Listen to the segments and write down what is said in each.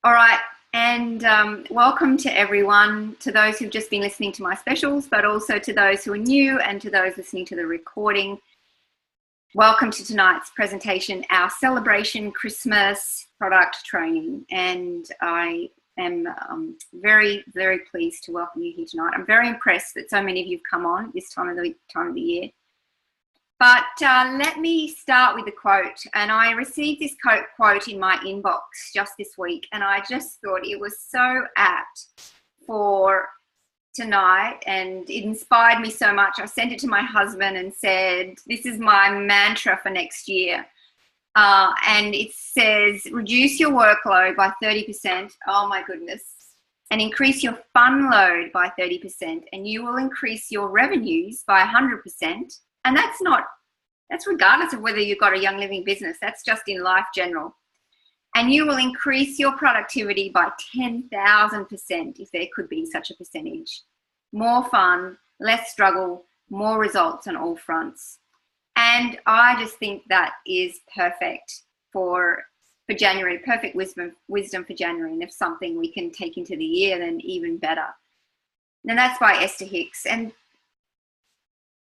All right, and welcome to everyone, to those who've just been listening to my specials, but also to those who are new and to those listening to the recording. Welcome to tonight's presentation, our celebration Christmas product training. And I am very, very pleased to welcome you here tonight. I'm very impressed that so many of you have come on this time of the year. But let me start with a quote. And I received this quote in my inbox just this week, and I just thought it was so apt for tonight, and it inspired me so much. I sent it to my husband and said, this is my mantra for next year. And it says, reduce your workload by 30%. Oh my goodness. And increase your fun load by 30%. And you will increase your revenues by 100%. And that's regardless of whether you've got a young living business. That's just in life general. And you will increase your productivity by 10,000%, if there could be such a percentage. More fun, less struggle, more results on all fronts. And I just think that is perfect for January, perfect wisdom for January. And if something we can take into the year, then even better. And that's by Esther Hicks. And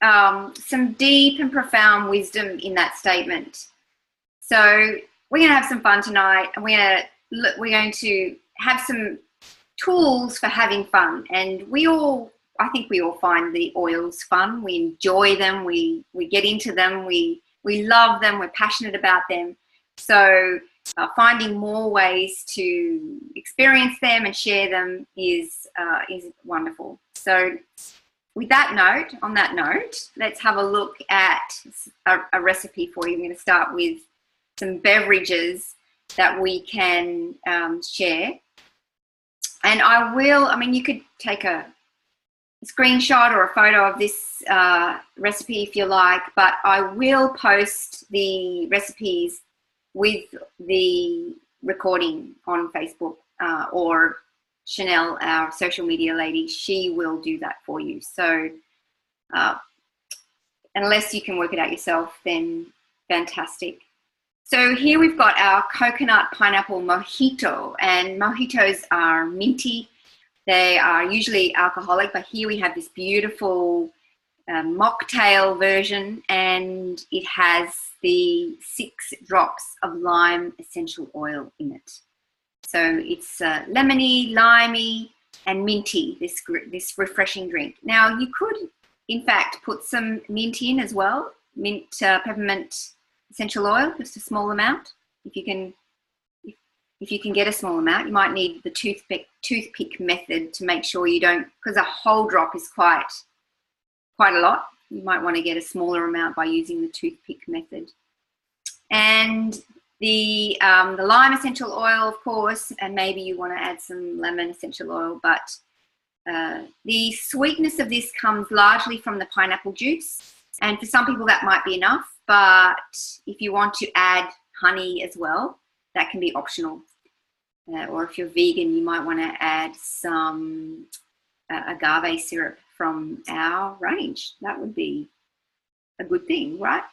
some deep and profound wisdom in that statement. So we're going to have some fun tonight, and we're going to have some tools for having fun. And I think we all find the oils fun. We enjoy them. We get into them. We love them. We're passionate about them. So finding more ways to experience them and share them is wonderful. So on that note, let's have a look at a recipe for you. I'm going to start with some beverages that we can share. And you could take a screenshot or a photo of this recipe if you like, but I will post the recipes with the recording on Facebook or Chanel, our social media lady. She will do that for you. So unless you can work it out yourself, then fantastic. So here we've got our coconut pineapple mojito, and mojitos are minty. They are usually alcoholic, but here we have this beautiful mocktail version, and it has the 6 drops of lime essential oil in it. So it's lemony, limey, and minty, this refreshing drink. Now, you could, in fact, put some mint in as well, mint, peppermint essential oil, just a small amount. If you can get a small amount, you might need the toothpick method to make sure you don't, because a whole drop is quite a lot. You might want to get a smaller amount by using the toothpick method. And the lime essential oil, of course, and maybe you want to add some lemon essential oil, but the sweetness of this comes largely from the pineapple juice. And for some people that might be enough, but if you want to add honey as well, that can be optional. Or if you're vegan, you might want to add some agave syrup from our range. That would be a good thing, right?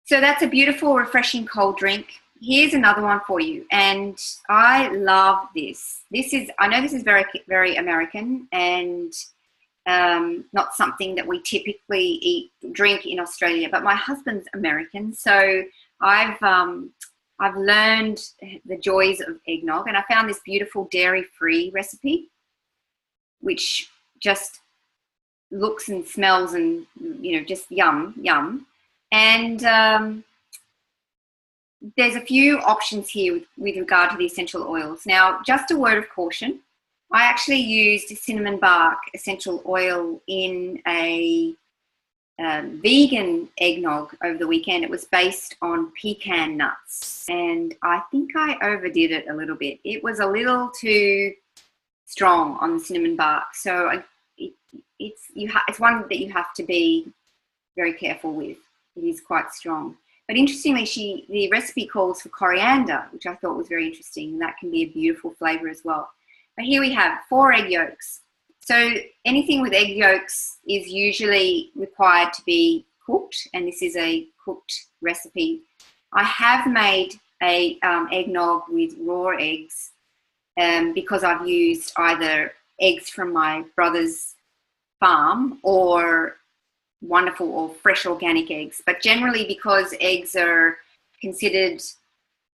So that's a beautiful, refreshing cold drink. Here's another one for you, and I love this. I know this is very, very American, and not something that we typically drink in Australia. But my husband's American, so I've learned the joys of eggnog, and I found this beautiful dairy-free recipe, which just looks and smells and just yum. And there's a few options here with regard to the essential oils. Now, just a word of caution. I actually used cinnamon bark essential oil in a vegan eggnog over the weekend. It was based on pecan nuts, and I think I overdid it a little bit. It was a little too strong on the cinnamon bark. So it's one that you have to be very careful with. It is quite strong. But interestingly, the recipe calls for coriander, which I thought was very interesting. That can be a beautiful flavor as well. But here we have 4 egg yolks. So anything with egg yolks is usually required to be cooked, and this is a cooked recipe. I have made a eggnog with raw eggs because I've used either eggs from my brother's farm or wonderful or fresh organic eggs. But generally, because eggs are considered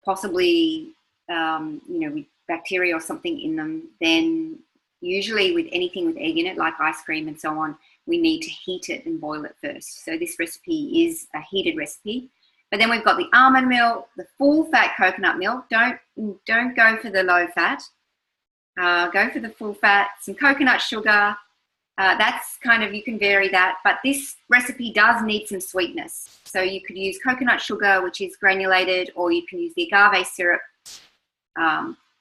possibly, with bacteria or something in them, then usually with anything with egg in it, like ice cream and so on, we need to heat it and boil it first. So this recipe is a heated recipe. But then we've got the almond milk, the full fat coconut milk. Don't go for the low fat. Go for the full fat, some coconut sugar. That's kind of, you can vary that, but this recipe does need some sweetness. So you could use coconut sugar, which is granulated, or you can use the agave syrup.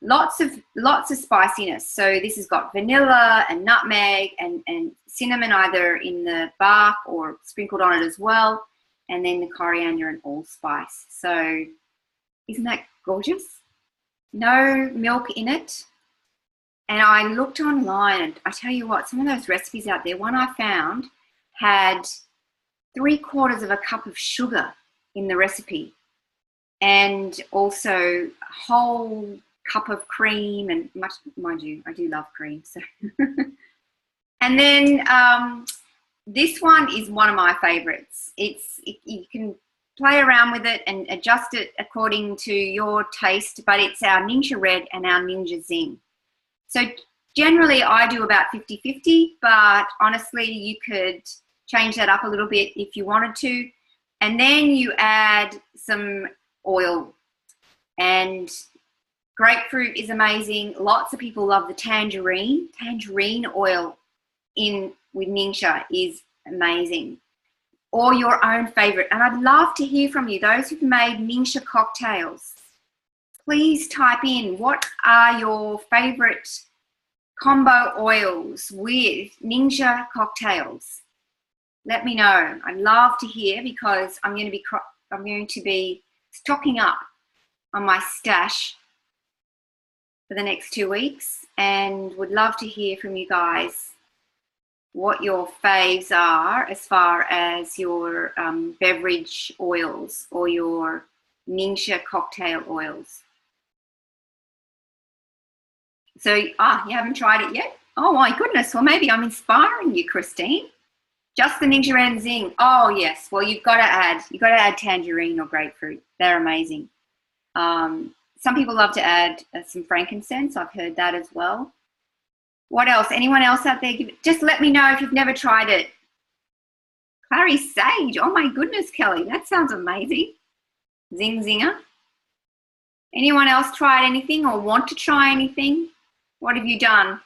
Lots of spiciness. So this has got vanilla and nutmeg and cinnamon either in the bark or sprinkled on it as well. And then the coriander and allspice. So isn't that gorgeous? No milk in it. And I looked online, and I tell you what, some of those recipes out there, one I found had 3/4 of a cup of sugar in the recipe, and also a whole cup of cream, and much, mind you, I do love cream. So, and then this one is one of my favorites. You can play around with it and adjust it according to your taste, but it's our Ninja Red and our Ninja Zing. So generally I do about 50-50, but honestly you could change that up a little bit if you wanted to. And then you add some oil, and grapefruit is amazing. Lots of people love the tangerine. Tangerine oil with Ningxia is amazing. Or your own favorite. And I'd love to hear from you, those who've made Ningxia cocktails. Please type in, what are your favorite combo oils with Ningxia cocktails? Let me know. I'd love to hear, because I'm going to be stocking up on my stash for the next 2 weeks, and would love to hear from you guys what your faves are as far as your beverage oils or your Ningxia cocktail oils. So, you haven't tried it yet? Oh my goodness, well maybe I'm inspiring you, Christine. Just the Ninja Red and Zing. Oh yes, well you've got to add tangerine or grapefruit. They're amazing. Some people love to add some frankincense. I've heard that as well. What else? Anyone else out there? Just let me know if you've never tried it. Clary Sage. Oh my goodness, Kelly, that sounds amazing. Zing Zinger. Anyone else tried anything or want to try anything? What have you done?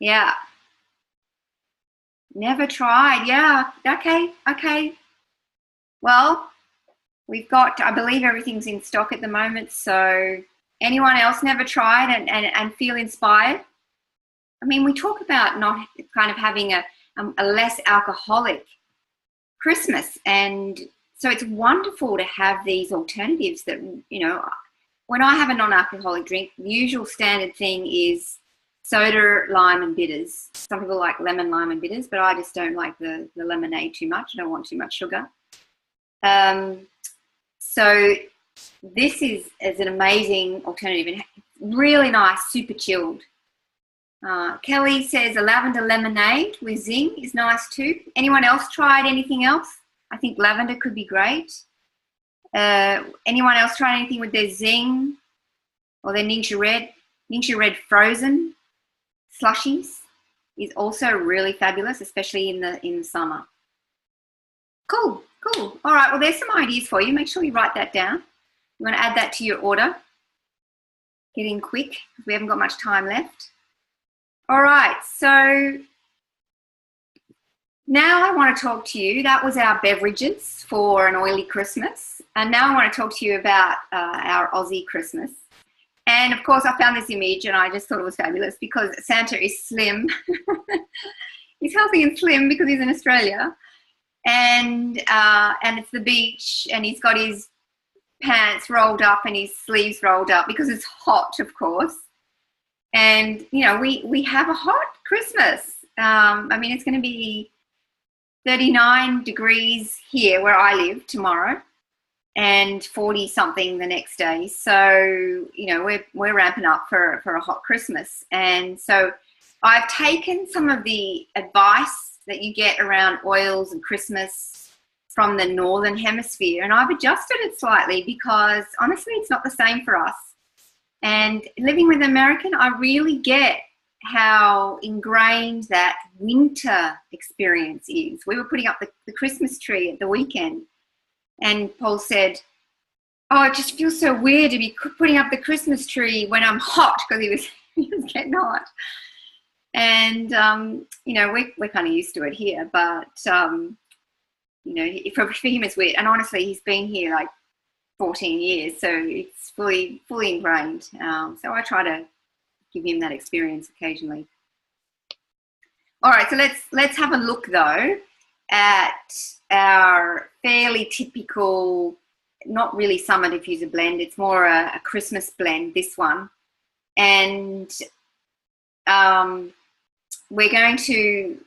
Yeah. Never tried. Yeah. Okay. Well, we've got, I believe everything's in stock at the moment. So anyone else never tried and feel inspired? I mean, we talk about not kind of having a less alcoholic Christmas. And so it's wonderful to have these alternatives that, when I have a non-alcoholic drink, the usual standard thing is soda, lime and bitters. Some people like lemon, lime and bitters, but I just don't like the lemonade too much. I don't want too much sugar. So this is an amazing alternative and really nice, super chilled. Kelly says a lavender lemonade with Zing is nice too. Anyone else tried anything else? I think lavender could be great. Anyone else tried anything with their Zing or their Ninja Red? Ninja Red frozen slushies is also really fabulous, especially in the summer. Cool. All right, well, there's some ideas for you. Make sure you write that down. You want to add that to your order. Get in quick. We haven't got much time left. All right, so now I want to talk to you. That was our beverages for an oily Christmas. And now I want to talk to you about our Aussie Christmas. And of course, I found this image and I just thought it was fabulous because Santa is slim. He's healthy and slim because he's in Australia. And it's the beach, and he's got his pants rolled up and his sleeves rolled up because it's hot, of course. And, we have a hot Christmas. I mean, it's going to be 39 degrees here where I live tomorrow. and 40 something the next day. So, you know, we're ramping up for a hot Christmas. And so I've taken some of the advice that you get around oils and Christmas from the Northern Hemisphere, and I've adjusted it slightly because honestly, it's not the same for us. And living with an American, I really get how ingrained that winter experience is. We were putting up the Christmas tree at the weekend, and Paul said, "Oh, it just feels so weird to be putting up the Christmas tree when I'm hot," because he was getting hot. And you know, we're kind of used to it here, but you know, for him it's weird. And honestly, he's been here like 14 years, so it's fully ingrained. So I try to give him that experience occasionally. All right, so let's have a look though at our fairly typical, not really summer diffuser blend. It's more a Christmas blend, this one. And we're going to,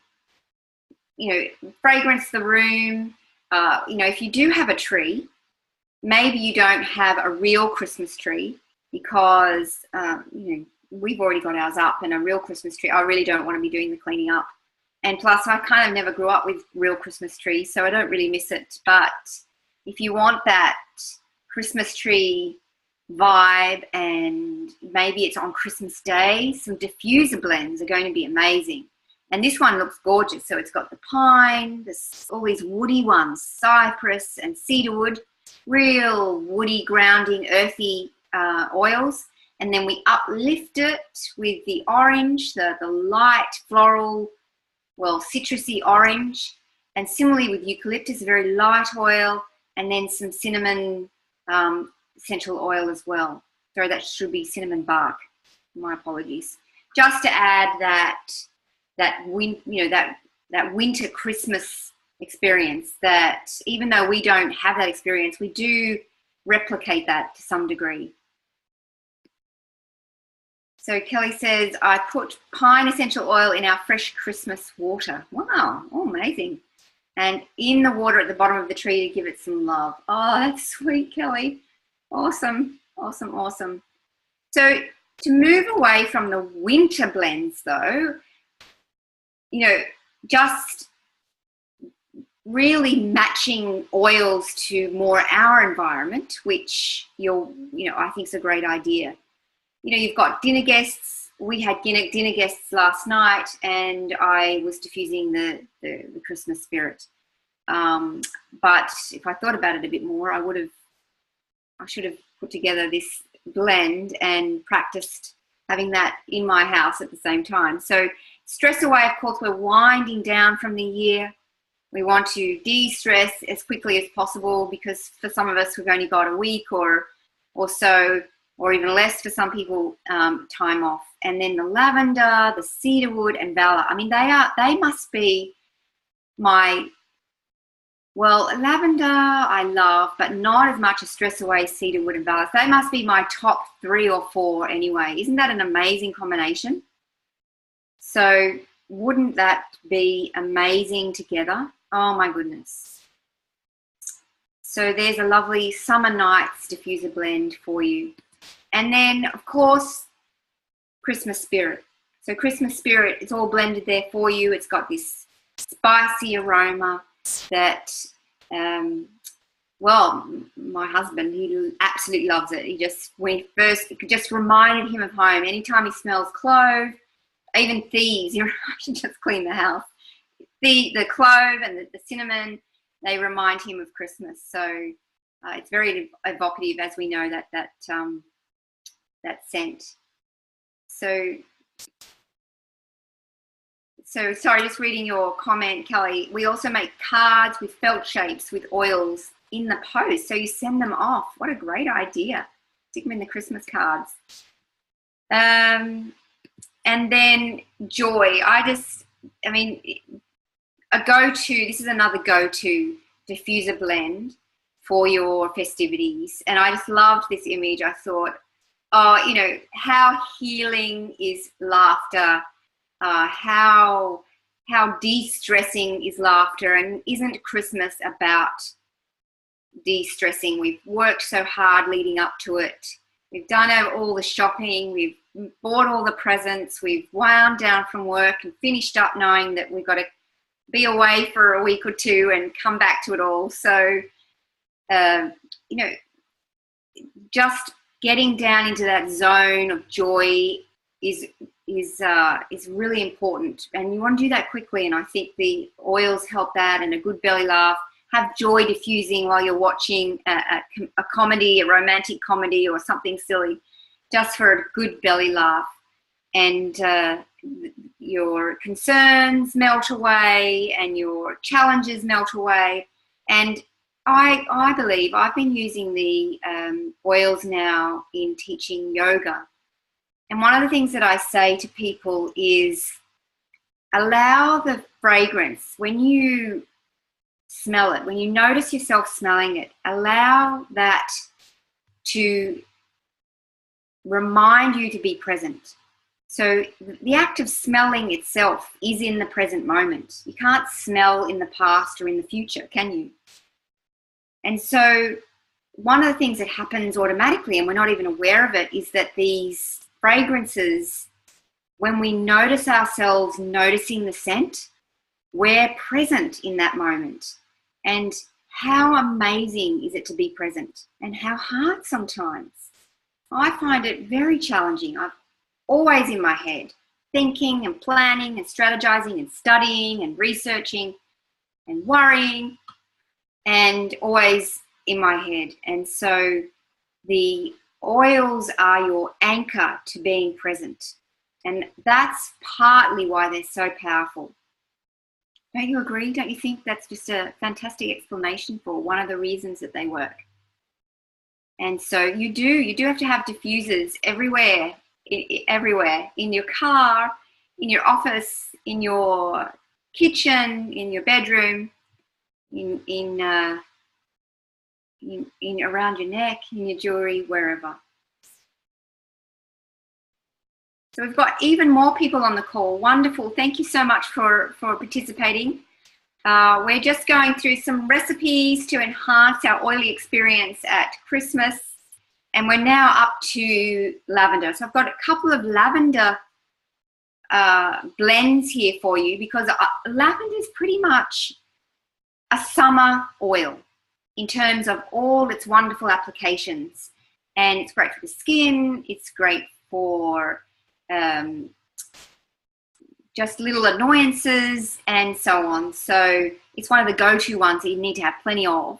you know, fragrance the room. You know, if you do have a tree, maybe you don't have a real Christmas tree because, you know, we've already got ours up, and a real Christmas tree, I really don't want to be doing the cleaning up. And plus, I kind of never grew up with real Christmas trees, so I don't really miss it. But if you want that Christmas tree vibe, and maybe it's on Christmas Day, some diffuser blends are going to be amazing. And this one looks gorgeous. So it's got the pine, all these woody ones, cypress and cedarwood, real woody, grounding, earthy oils. And then we uplift it with the orange, the light floral, well, citrusy orange. And similarly with eucalyptus, a very light oil, and then some cinnamon essential oil as well. Sorry, that should be cinnamon bark. My apologies. Just to add that winter Christmas experience, that even though we don't have that experience, we do replicate that to some degree. So Kelly says, I put pine essential oil in our fresh Christmas water. Wow, oh, amazing. And in the water at the bottom of the tree to give it some love. Oh, that's sweet, Kelly. Awesome, awesome, awesome. So to move away from the winter blends though, you know, just really matching oils to more our environment, which I think is a great idea. You know, you've got dinner guests. We had dinner guests last night, and I was diffusing the Christmas spirit. But if I thought about it a bit more, I should have put together this blend and practiced having that in my house at the same time. So stress away, of course, we're winding down from the year. We want to de-stress as quickly as possible, because for some of us, we've only got a week or so, or even less for some people, time off. And then the lavender, the cedarwood, and Vala. I mean, they must be lavender I love, but not as much as stress away, cedarwood, and Vala. So they must be my top 3 or 4 anyway. Isn't that an amazing combination? So wouldn't that be amazing together? Oh my goodness. So there's a lovely summer nights diffuser blend for you. And then, of course, Christmas spirit. So Christmas spirit, it's all blended there for you. It's got this spicy aroma that, my husband, he absolutely loves it. It just reminded him of home. Anytime he smells clove, even thieves, I should just clean the house. The clove and the cinnamon, they remind him of Christmas. So it's very evocative, as we know, that scent. So sorry, just reading your comment, Kelly. We also make cards with felt shapes with oils in the post. So you send them off. What a great idea. Stick them in the Christmas cards. And then joy. This is another go-to diffuser blend for your festivities. And I just loved this image. I thought, how healing is laughter. How de-stressing is laughter, and isn't Christmas about de-stressing. We've worked so hard leading up to it. We've done all the shopping. We've bought all the presents. We've wound down from work and finished up knowing that we've got to be away for a week or two and come back to it all. So, you know, just getting down into that zone of joy is really important, and you want to do that quickly. And I think the oils help that, and a good belly laugh. Have joy diffusing while you're watching a comedy, a romantic comedy, or something silly, just for a good belly laugh, and your concerns melt away, and your challenges melt away. And I believe I've been using the oils now in teaching yoga. And one of the things that I say to people is allow the fragrance, when you smell it, when you notice yourself smelling it, allow that to remind you to be present. So the act of smelling itself is in the present moment. You can't smell in the past or in the future, can you? And so one of the things that happens automatically, and we're not even aware of it, is that these fragrances, when we notice ourselves noticing the scent, we're present in that moment. And how amazing is it to be present, and how hard sometimes. I find it very challenging. I'm always in my head, thinking and planning and strategizing and studying and researching and worrying, and always in my head. And so the oils are your anchor to being present. And that's partly why they're so powerful. Don't you agree? Don't you think that's just a fantastic explanation for one of the reasons that they work? And so you do have to have diffusers everywhere, in your car, in your office, in your kitchen, in your bedroom, in around your neck, in your jewelry, wherever. So we've got even more people on the call. Wonderful. Thank you so much for participating. We're just going through some recipes to enhance our oily experience at Christmas. And we're now up to lavender. So I've got a couple of lavender blends here for you, because lavender is pretty much a summer oil in terms of all its wonderful applications. And it's great for the skin. It's great for just little annoyances and so on. So it's one of the go-to ones that you need to have plenty of.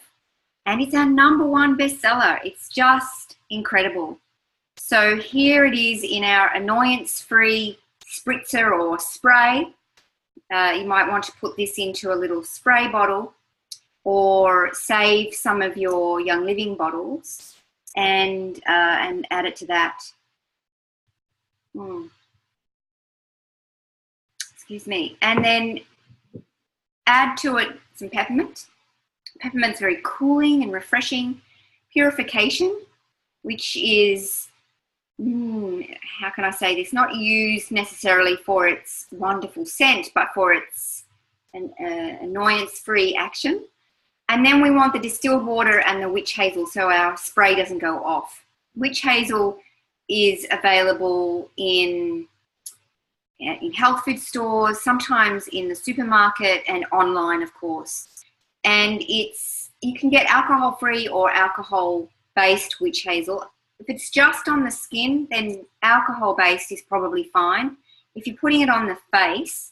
And it's our #1 bestseller. It's just incredible. So here it is in our annoyance-free spritzer or spray. You might want to put this into a little spray bottle, or save some of your Young Living bottles and add it to that. Excuse me. And then add to it some peppermint. Peppermint's very cooling and refreshing. Purification, which is, how can I say this? Not used necessarily for its wonderful scent, but for its annoyance-free action. And then we want the distilled water and the witch hazel, so our spray doesn't go off. Witch hazel is available in health food stores, sometimes in the supermarket, and online, of course. And you can get alcohol-free or alcohol-based witch hazel. If it's just on the skin, then alcohol-based is probably fine. If you're putting it on the face,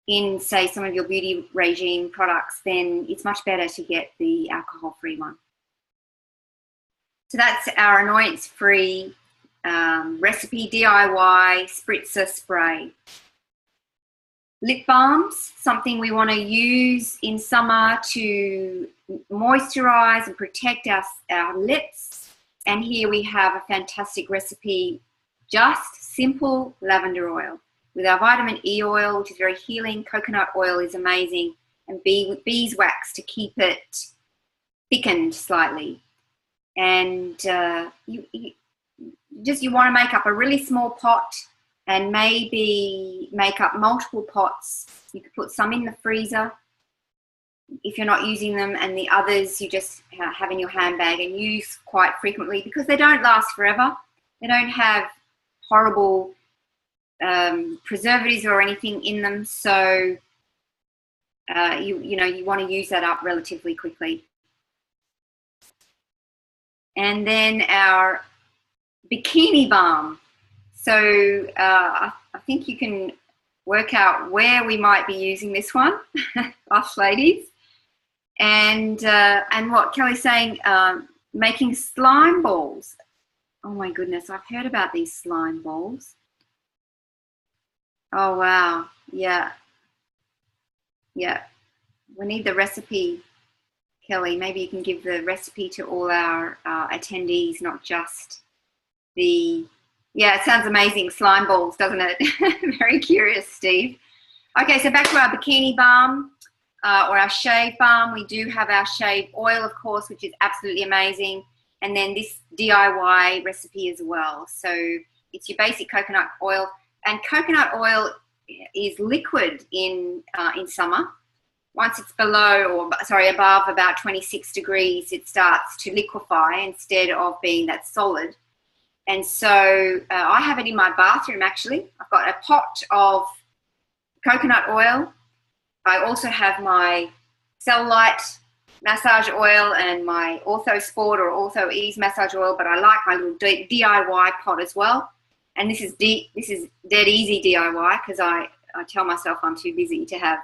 in, say, some of your beauty regime products, then it's much better to get the alcohol-free one. So that's our annoyance-free recipe DIY spritzer spray. Lip balms, something we want to use in summer to moisturize and protect our lips. And here we have a fantastic recipe, just simple lavender oil. With our vitamin E oil, which is very healing. Coconut oil is amazing. And beeswax to keep it thickened slightly. And you want to make up a really small pot, and maybe make up multiple pots. You could put some in the freezer. if you're not using them, and the others you just have in your handbag and use quite frequently, because they don't last forever. They don't have horrible preservatives or anything in them, so you want to use that up relatively quickly. And then our bikini balm. So I think you can work out where we might be using this one, us ladies. And what Kelly's saying, making slime balls. Oh my goodness, I've heard about these slime balls. Oh wow, yeah. Yeah, we need the recipe, Kelly. Maybe you can give the recipe to all our attendees, not just the... Yeah, it sounds amazing. Slime balls, doesn't it? Very curious, Steve. Okay, so back to our bikini balm or our shave balm. We do have our shave oil, of course, which is absolutely amazing. And then this DIY recipe as well. So it's your basic coconut oil. And coconut oil is liquid in summer. Once it's above about 26 degrees, it starts to liquefy instead of being that solid. And so I have it in my bathroom, actually. I've got a pot of coconut oil. I also have my Cellulite massage oil and my Ortho Sport or Ortho Ease massage oil, but I like my little DIY pot as well. And this is dead easy DIY, because I tell myself I'm too busy to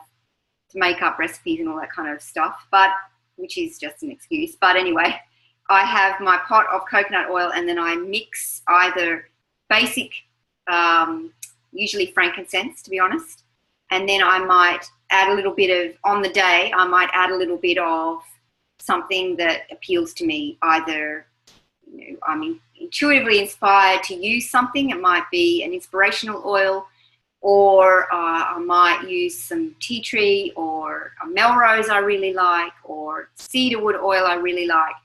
make up recipes and all that kind of stuff, but which is just an excuse. But anyway, I have my pot of coconut oil, and then I mix either basic, usually frankincense, to be honest, and then I might add a little bit of, on the day, I might add a little bit of something that appeals to me. Either, I'm intuitively inspired to use something. It might be an inspirational oil, or I might use some tea tree or a Melrose I really like, or cedarwood oil I really like.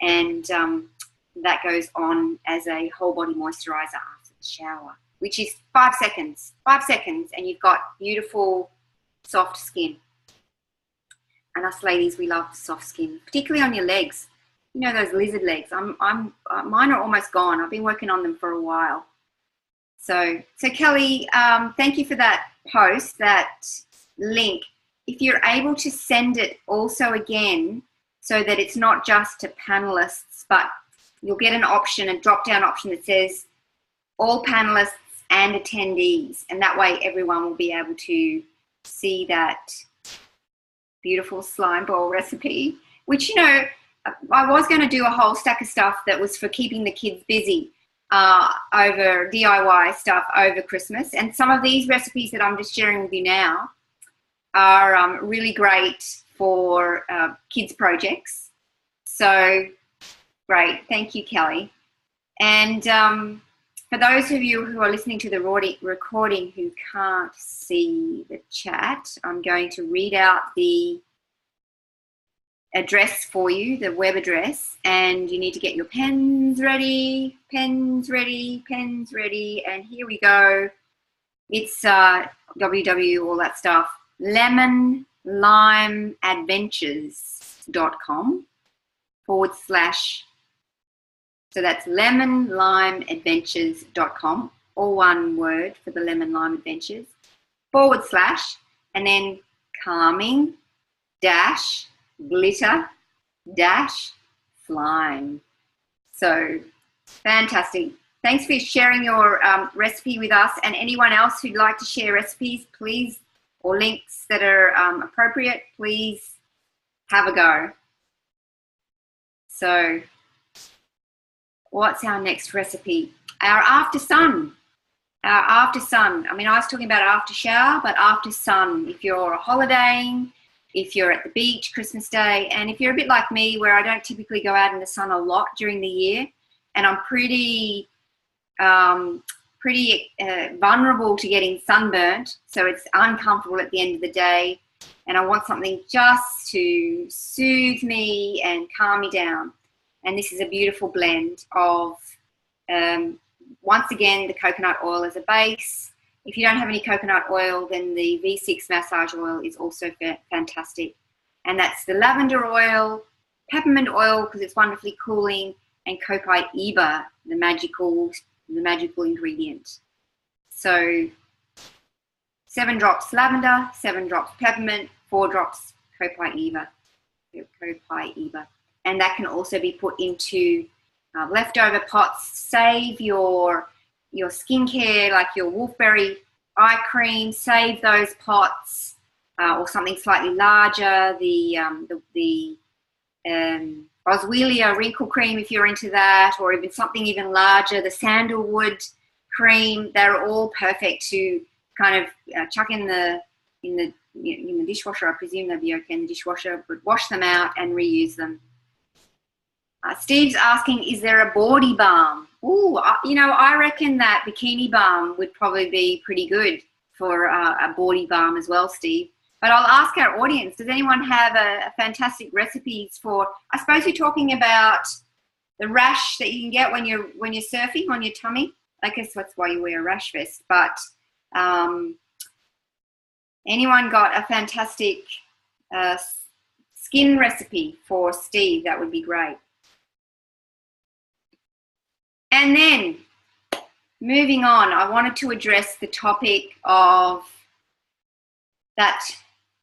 And that goes on as a whole body moisturizer after the shower, which is 5 seconds. 5 seconds, and you've got beautiful, soft skin. And us ladies, we love soft skin, particularly on your legs. You know, those lizard legs. Mine are almost gone. I've been working on them for a while. So Kelly, thank you for that post, that link. If you're able to send it also again, so that it's not just to panelists, but you'll get an option, a drop-down option that says all panelists and attendees, and that way everyone will be able to see that beautiful slime ball recipe, which, I was going to do a whole stack of stuff that was for keeping the kids busy over DIY stuff over Christmas. And some of these recipes that I'm just sharing with you now are really great for kids projects. So great. Thank you, Kelly. And for those of you who are listening to the recording who can't see the chat, I'm going to read out the address for you, the web address, and you need to get your pens ready, and here we go. It's www, all that stuff, lemonlimeadventures.com / so that's lemonlimeadventures.com, all one word for the Lemon Lime Adventures, / and then calming glitter slime. So fantastic. Thanks for sharing your recipe with us, and anyone else who'd like to share recipes, please, or links that are appropriate, please have a go. So what's our next recipe? Our after sun. I mean, I was talking about after shower, but after sun. If you're holidaying, if you're at the beach Christmas Day, and if you're a bit like me, where I don't typically go out in the sun a lot during the year, and I'm pretty vulnerable to getting sunburnt, so it's uncomfortable at the end of the day, and I want something just to soothe me and calm me down. And this is a beautiful blend of, once again, the coconut oil as a base. If you don't have any coconut oil, then the V6 massage oil is also fantastic. And that's the lavender oil, peppermint oil because it's wonderfully cooling, and copaiba, the magical ingredient. So 7 drops lavender, 7 drops peppermint, 4 drops copaiba. And that can also be put into leftover pots. Save your skincare, like your wolfberry eye cream, save those pots, or something slightly larger, the Boswellia wrinkle cream if you're into that, or even something even larger, the sandalwood cream. They're all perfect to kind of chuck in the dishwasher. I presume they'll be okay in the dishwasher, but wash them out and reuse them. Steve's asking, is there a body balm? Ooh, I reckon that bikini balm would probably be pretty good for a body balm as well, Steve. But I'll ask our audience, does anyone have a fantastic recipes for, I suppose you're talking about the rash that you can get when you're surfing on your tummy. I guess that's why you wear a rash vest. But anyone got a fantastic skin recipe for Steve? That would be great. And then, moving on, I wanted to address the topic of that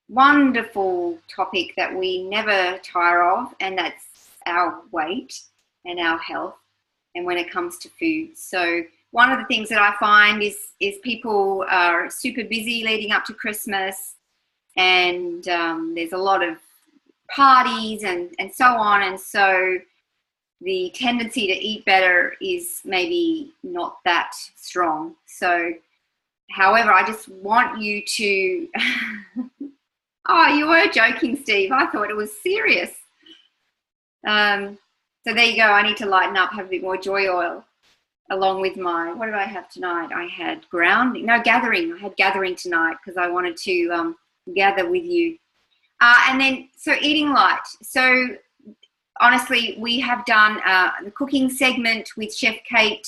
wonderful topic that we never tire of, and that's our weight and our health, and when it comes to food. So one of the things that I find is people are super busy leading up to Christmas, and there's a lot of parties and so on, and so the tendency to eat better is maybe not that strong. So, however, I just want you to... Oh, you were joking, Steve. I thought it was serious. So there you go. I need to lighten up, have a bit more joy oil along with my... What did I have tonight? I had gathering. I had gathering tonight because I wanted to gather with you. And then, so eating light. So honestly, we have done the cooking segment with Chef Kate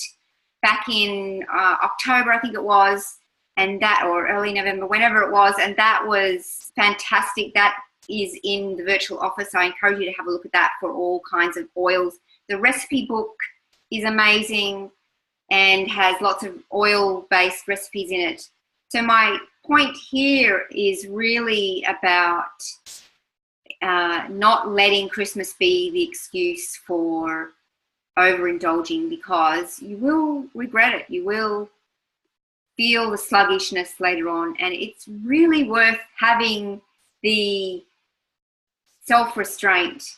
back in October, I think it was, and that, or early November, whenever it was, and that was fantastic. That is in the virtual office. I encourage you to have a look at that for all kinds of oils. The recipe book is amazing and has lots of oil-based recipes in it. So my point here is really about not letting Christmas be the excuse for overindulging, because you will regret it. You will feel the sluggishness later on, and it's really worth having the self-restraint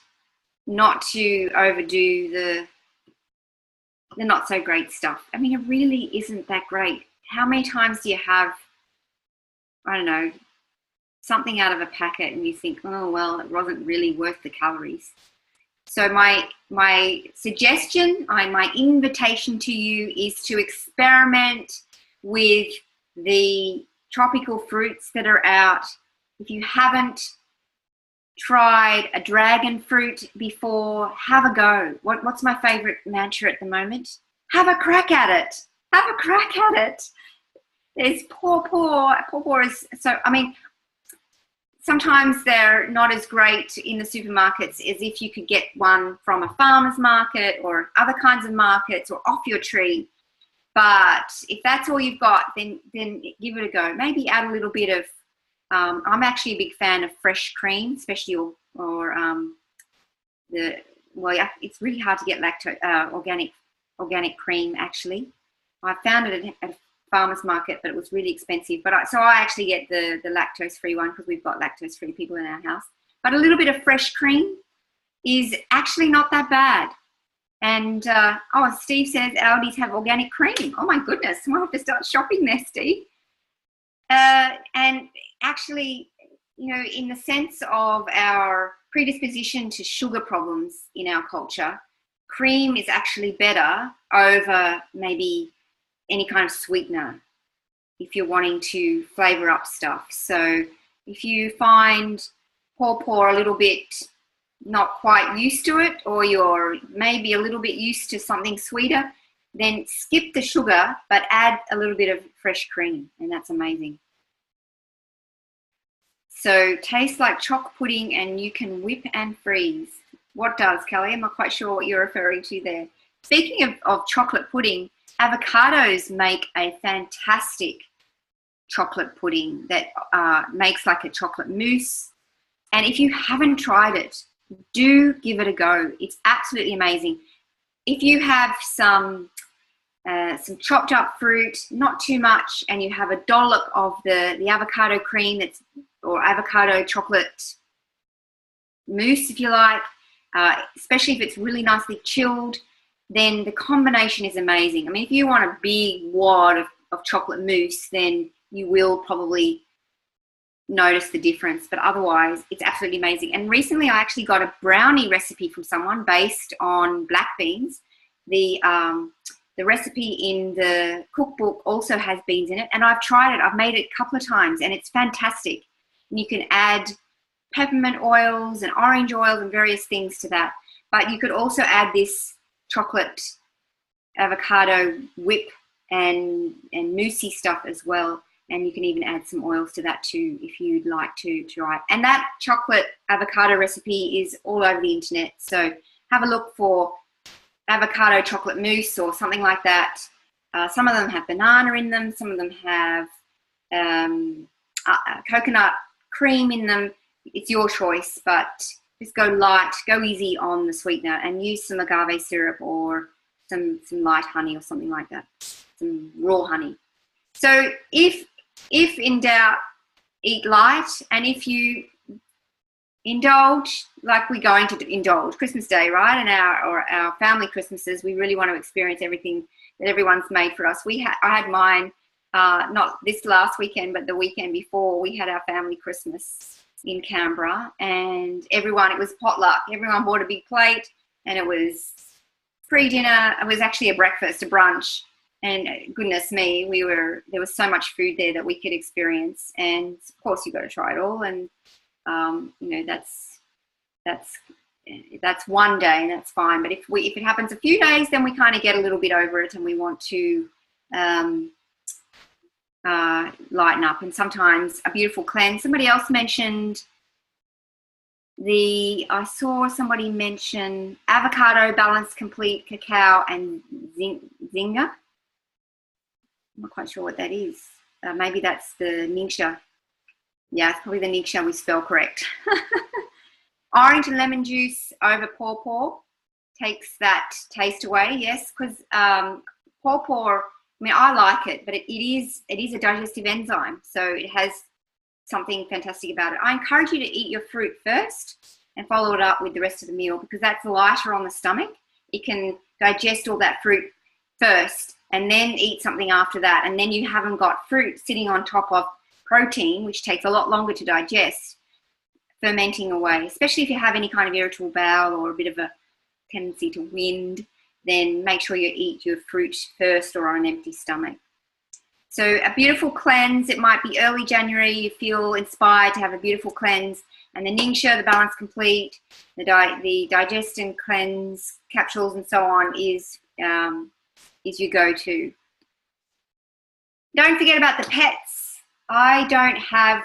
not to overdo the not so great stuff. I mean, it really isn't that great. How many times do you have, I don't know, something out of a packet and you think, oh, well, it wasn't really worth the calories? So my suggestion, my invitation to you is to experiment with the tropical fruits that are out. If you haven't tried a dragon fruit before, have a go. What's my favorite mantra at the moment? Have a crack at it. Have a crack at it. There's pawpaw is so, I mean, sometimes they're not as great in the supermarkets as if you could get one from a farmer's market or other kinds of markets or off your tree. But if that's all you've got, then give it a go. Maybe add a little bit of, I'm actually a big fan of fresh cream, especially it's really hard to get organic cream, actually. I found it at a farmer's market, but it was really expensive. So I actually get the lactose-free one because we've got lactose-free people in our house. But a little bit of fresh cream is actually not that bad. And, Steve says Aldi's have organic cream. Oh, my goodness. I might have to start shopping there, Steve. And actually, in the sense of our predisposition to sugar problems in our culture, cream is actually better over maybe any kind of sweetener if you're wanting to flavor up stuff. So if you find pawpaw a little bit not quite used to it, or you're maybe a little bit used to something sweeter, then skip the sugar but add a little bit of fresh cream, and that's amazing. So tastes like chalk pudding and you can whip and freeze. What does, Kelly? I'm not quite sure what you're referring to there. Speaking of chocolate pudding, avocados make a fantastic chocolate pudding that makes like a chocolate mousse. And if you haven't tried it, do give it a go. It's absolutely amazing. If you have some chopped up fruit, not too much, and you have a dollop of the avocado cream or avocado chocolate mousse, if you like, especially if it's really nicely chilled, then the combination is amazing. I mean, if you want a big wad of chocolate mousse, then you will probably notice the difference, but otherwise it's absolutely amazing. And recently I actually got a brownie recipe from someone based on black beans. The recipe in the cookbook also has beans in it, and I've tried it. I've made it a couple of times and it's fantastic. And you can add peppermint oils and orange oils and various things to that, but you could also add this chocolate avocado whip and moussey stuff as well. And you can even add some oils to that too if you'd like to try it. And that chocolate avocado recipe is all over the internet. So have a look for avocado chocolate mousse or something like that. Some of them have banana in them. Some of them have coconut cream in them. It's your choice, but just go light, go easy on the sweetener and use some agave syrup or some light honey or something like that, some raw honey. So if in doubt, eat light, and if you indulge, like we're going to indulge Christmas Day, right? And our family Christmases, we really want to experience everything that everyone's made for us. I had mine not this last weekend, but the weekend before. We had our family Christmas in Canberra, and it was potluck. Everyone bought a big plate, and it was pre-dinner. It was actually a breakfast, a brunch. And goodness me, there was so much food there that we could experience. And of course, you've got to try it all. And that's one day, and that's fine. But if it happens a few days, then we kind of get a little bit over it, and we want to lighten up. And sometimes a beautiful cleanse. Somebody else mentioned I saw somebody mention avocado, balanced, complete, cacao, and zinga. I'm not quite sure what that is. Maybe that's the ningxia. Yeah, it's probably the ningxia we spell correct. Orange and lemon juice over pawpaw takes that taste away. Yes, because pawpaw, I mean, I like it, but it is a digestive enzyme, so it has something fantastic about it. I encourage you to eat your fruit first and follow it up with the rest of the meal, because that's lighter on the stomach. It can digest all that fruit first and then eat something after that, and then you haven't got fruit sitting on top of protein, which takes a lot longer to digest, fermenting away. Especially if you have any kind of irritable bowel or a bit of a tendency to wind, then make sure you eat your fruit first or on an empty stomach. So a beautiful cleanse. It might be early January, you feel inspired to have a beautiful cleanse, and the ningxia, the balance complete, the digest and cleanse capsules and so on is your go-to. Don't forget about the pets. I don't have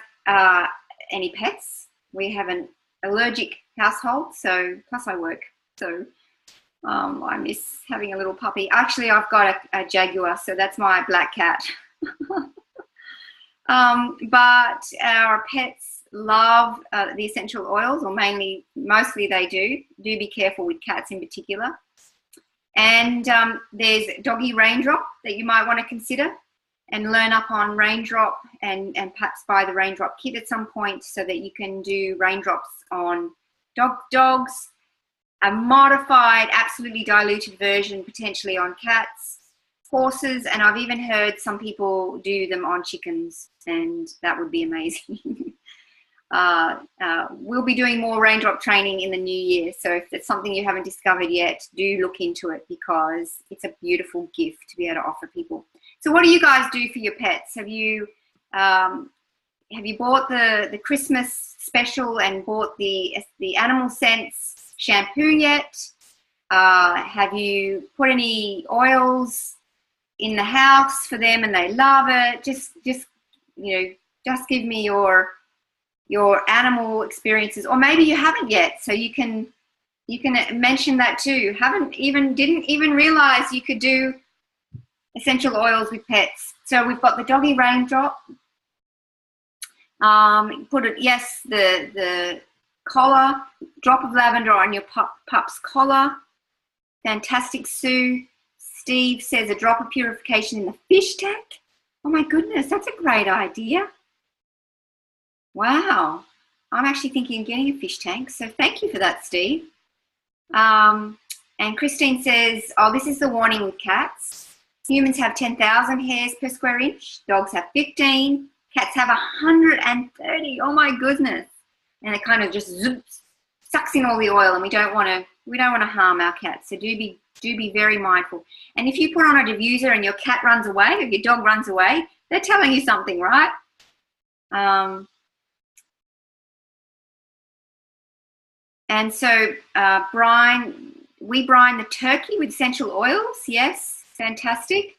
any pets. We have an allergic household, so plus I work, so I miss having a little puppy. Actually, I've got a jaguar, so that's my black cat. But our pets love the essential oils, or mostly they do. Do be careful with cats in particular. And there's Doggy Raindrop that you might want to consider, and learn up on Raindrop and perhaps buy the Raindrop kit at some point so that you can do raindrops on dogs, a modified, absolutely diluted version potentially on cats, horses, and I've even heard some people do them on chickens, and that would be amazing. We'll be doing more raindrop training in the new year, so if it's something you haven't discovered yet, do look into it, because it's a beautiful gift to be able to offer people. So what do you guys do for your pets? Have you bought the Christmas special and bought the Animal Sense shampoo yet? Have you put any oils in the house for them and they love it? Just give me your your animal experiences, or maybe you haven't yet, so you can mention that too. Didn't even realize you could do essential oils with pets. So we've got the doggy raindrop. The collar, drop of lavender on your pup's collar. Fantastic, Sue. Steve says a drop of purification in the fish tank. Oh my goodness, that's a great idea. Wow. I'm actually thinking of getting a fish tank, so thank you for that, Steve. And Christine says, oh, this is the warning with cats. Humans have 10,000 hairs per square inch. Dogs have 15. Cats have 130. Oh my goodness. And it kind of just sucks in all the oil, and we don't want to harm our cats. So do be very mindful. And if you put on a diffuser and your cat runs away or your dog runs away, they're telling you something, right? And so we brine the turkey with essential oils. Yes, fantastic.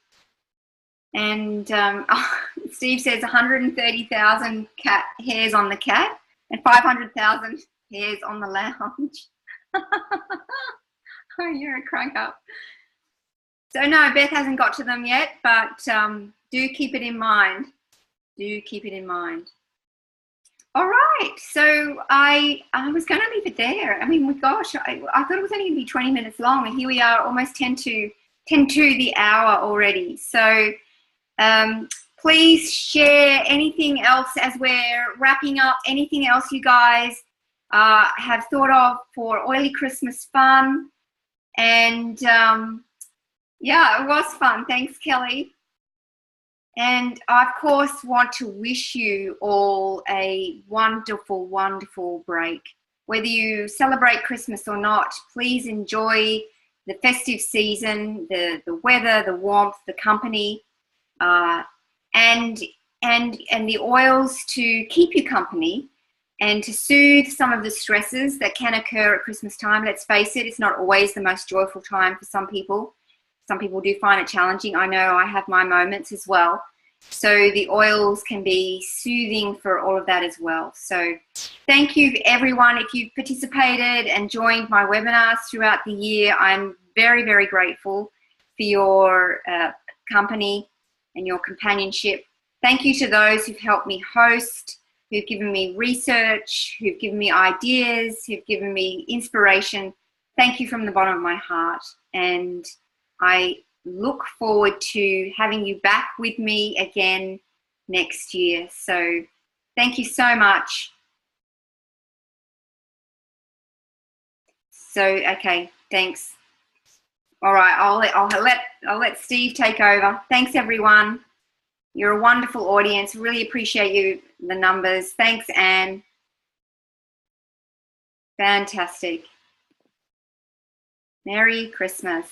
And Steve says 130,000 cat hairs on the cat and 500,000 hairs on the lounge. Oh, you're a crank up. So no, Beth hasn't got to them yet, but do keep it in mind. Do keep it in mind. All right, so I was going to leave it there. I mean, gosh, I thought it was only going to be 20 minutes long, and here we are, almost 10 to the hour already. So please share anything else as we're wrapping up, anything else you guys have thought of for Oily Christmas fun. And yeah, it was fun. Thanks, Kelly. And I, of course, want to wish you all a wonderful, wonderful break. Whether you celebrate Christmas or not, please enjoy the festive season, the weather, the warmth, the company, and the oils to keep you company and to soothe some of the stresses that can occur at Christmas time. Let's face it, it's not always the most joyful time for some people. Some people do find it challenging. I know I have my moments as well. So the oils can be soothing for all of that as well. So thank you, everyone. If you've participated and joined my webinars throughout the year, I'm very, very grateful for your company and your companionship. Thank you to those who've helped me host, who've given me research, who've given me ideas, who've given me inspiration. Thank you from the bottom of my heart. And I look forward to having you back with me again next year. So thank you so much. So, okay, thanks. All right, I'll let Steve take over. Thanks, everyone. You're a wonderful audience. Really appreciate the numbers. Thanks, Anne. Fantastic. Merry Christmas.